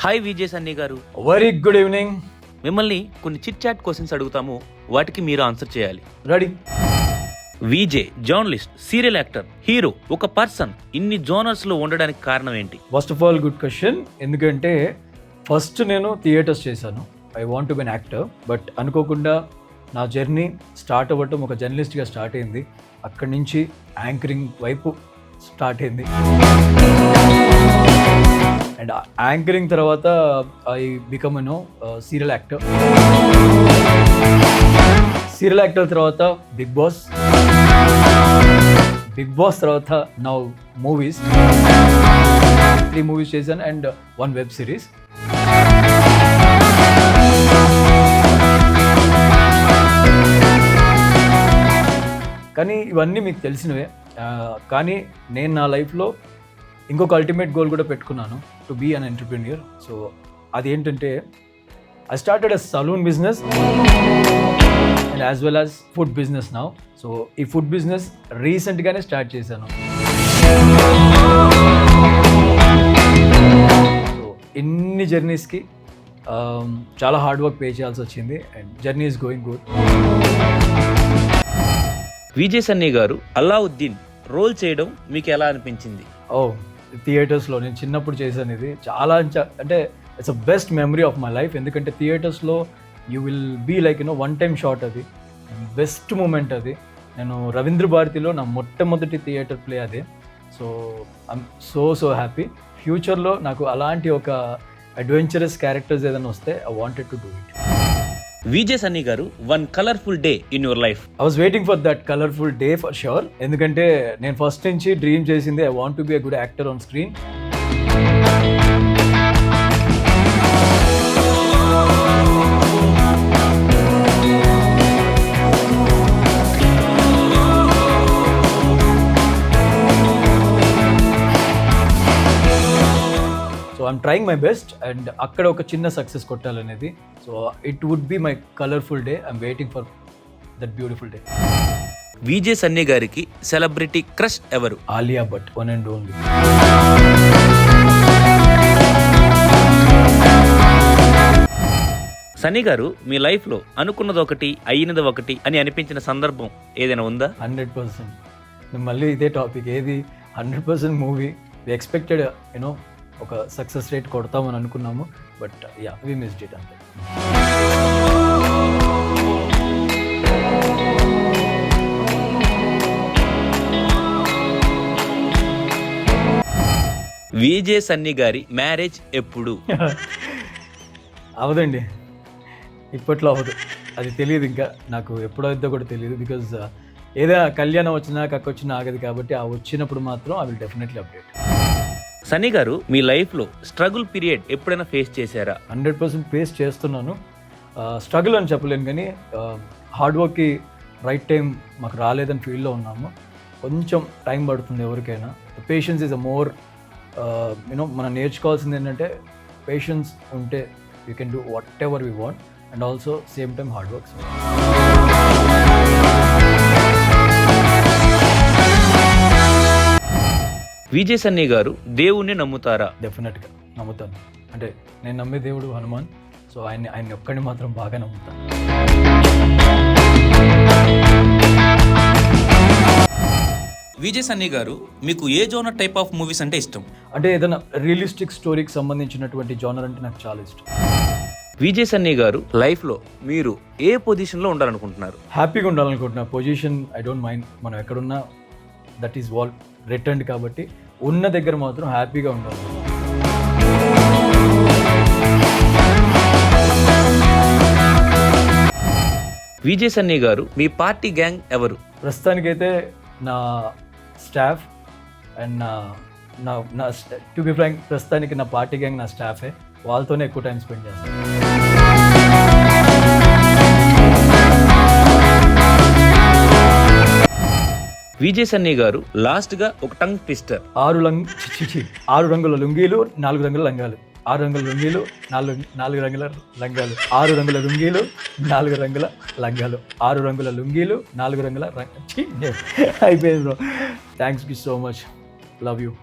Hi Vijay Sunny గారు. Very good evening. మిమ్మల్ని కొన్ని చిట్ చాట్ క్వశ్చన్స్ అడుగుతాము, వాటికి మీరు ఆన్సర్ చేయాలి. Ready. Vijay journalist, serial actor, hero, ఒక పర్సన్ ఇన్ని జోనర్స్ లో ఉండడానికి కారణం ఏంటి? First of all good question. ఎందుకంటే ఫస్ట్ నేను థియేటర్స్ చేశాను. I want to be an actor. But అనుకోకుండా నా జర్నీ స్టార్ట్ అవ్వటం ఒక జర్నలిస్ట్గా స్టార్ట్ అయింది. అక్కడి నుంచి యాంకరింగ్ వైపు స్టార్ట్ అయింది. అండ్ యాంకరింగ్ తర్వాత I become serial actor. Serial actor తర్వాత బిగ్ బాస్. బిగ్ బాస్ తర్వాత నౌ మూవీస్. 3 మూవీస్ చేశాను అండ్ 1 వెబ్ సిరీస్. కానీ ఇవన్నీ మీకు తెలిసినవే. కానీ నేను నా లైఫ్లో ఇంకొక అల్టిమేట్ గోల్ కూడా పెట్టుకున్నాను, to be an entrepreneur. So అదేంటంటే I started a salon business and as well as food business now. So ఈ ఫుడ్ బిజినెస్ రీసెంట్గానే స్టార్ట్ చేశాను. సో ఇన్ని జర్నీస్కి చాలా హార్డ్ వర్క్ పే చేయాల్సి వచ్చింది and journey is going good. Vijay Sunny గారు అల్లావుద్దీన్ రోల్ చేయడం మీకు ఎలా అనిపించింది? థియేటర్స్లో నేను చిన్నప్పుడు చేశాను. ఇది చాలా అంటే it's a best memory of my life. ఎందుకంటే థియేటర్స్లో you will be like one time shot. అది బెస్ట్ మూమెంట్. అది నేను రవీంద్ర భారతిలో నా మొట్టమొదటి థియేటర్ ప్లే అదే. So I'm so happy. ఫ్యూచర్లో నాకు అలాంటి ఒక అడ్వెంచరస్ క్యారెక్టర్స్ ఏదైనా వస్తే I wanted to do it. Vijay Sunny garu, one colourful day in your life. I was waiting for that colourful day for sure. ఎందుకంటే నేను ఫస్ట్ నుంచి డ్రీమ్ చేసింది I want to be a good actor on screen. So I'm trying my best and అక్కడ ఒక చిన్న success కొట్టాలనేది. So it would be my colourful day. I'm waiting for that beautiful day. Vijay Sunny గారికి celebrity crush ఎవరు? Alia Bhatt, one and only. Sunny garu, మీ life లో అనుకున్నది ఒకటి అయినది ఒకటి అని అనిపించిన సందర్భం ఏదైనా ఉందా? 100%. మళ్ళీ ఇదే టాపిక్. ఏది 100% మూవీ. వి ఎక్స్పెక్టెడ్ ఒక సక్సెస్ రేట్ కొడతామని అనుకున్నాము, but yeah we missed it అంతే. విజయ్ సన్నీ గారి మ్యారేజ్ ఎప్పుడు? అవదండి, ఇప్పట్లో అవ్వదు. అది తెలియదు, ఇంకా నాకు ఎప్పుడు అవుతుందో కూడా తెలియదు. బికాజ్ ఏదైనా కళ్యాణం వచ్చినా కక్క వచ్చినా ఆగదు కాబట్టి ఆ వచ్చినప్పుడు మాత్రం I will definitely update. Sunny garu, మీ లైఫ్లో స్ట్రగుల్ పీరియడ్ ఎప్పుడైనా ఫేస్ చేశారా? 100% ఫేస్ చేస్తున్నాను. స్ట్రగుల్ అని చెప్పలేను, కానీ హార్డ్ వర్క్కి రైట్ టైం మాకు రాలేదని ఫీల్డ్లో ఉన్నాము. కొంచెం టైం పడుతుంది ఎవరికైనా. పేషెన్స్ ఈజ్ అ మోర్ మనం నేర్చుకోవాల్సింది ఏంటంటే పేషెన్స్ ఉంటే you can do what ever we want and also same time hard works. Vijay Sunny గారు దేవుణ్ణి నమ్ముతారా? డెఫినెట్గా నమ్ముతాను. అంటే నేను నమ్మే దేవుడు హనుమాన్. సో ఆయన ఒక్కడిని మాత్రం బాగా నమ్ముతాను. విజయ్ సన్నీ గారు, మీకు ఏ జోనర్ టైప్ ఆఫ్ మూవీస్ అంటే ఇష్టం? అంటే ఏదైనా రియలిస్టిక్ స్టోరీకి సంబంధించినటువంటి జోనర్ అంటే నాకు చాలా ఇష్టం. విజయ్ సన్నీ గారు, లైఫ్లో మీరు ఏ పొజిషన్లో ఉండాలనుకుంటున్నారు? హ్యాపీగా ఉండాలనుకుంటున్నా. Position I don't mind. మనం ఎక్కడున్నా దట్ ఈస్ వాల్ రిటర్న్. కాబట్టి ఉన్న దగ్గర మాత్రం హ్యాపీగా ఉండాలి. విజయ్ సన్నీ గారు, మీ పార్టీ గ్యాంగ్ ఎవరు? ప్రస్తుతానికైతే నా స్టాఫ్ అండ్ నా టు బి ఫ్రాంక్, ప్రస్తుతానికి నా పార్టీ గ్యాంగ్ నా స్టాఫే. వాళ్ళతోనే ఎక్కువ టైం స్పెండ్ చేస్తాను. విజయ్ సన్నీ గారు, లాస్ట్ గా ఒక టంగ్ ట్విస్టర్. 6 రంగుల లుంగీలు, 4 రంగుల లంగాలు. 6 రంగుల లుంగీలు, 4 రంగుల లంగాలు. 6 రంగుల లుంగీలు, 4 రంగుల లంగాలు. 6 రంగుల లుంగీలు, 4 రంగుల అయిపోయింది bro. Thanks you so much. Love you.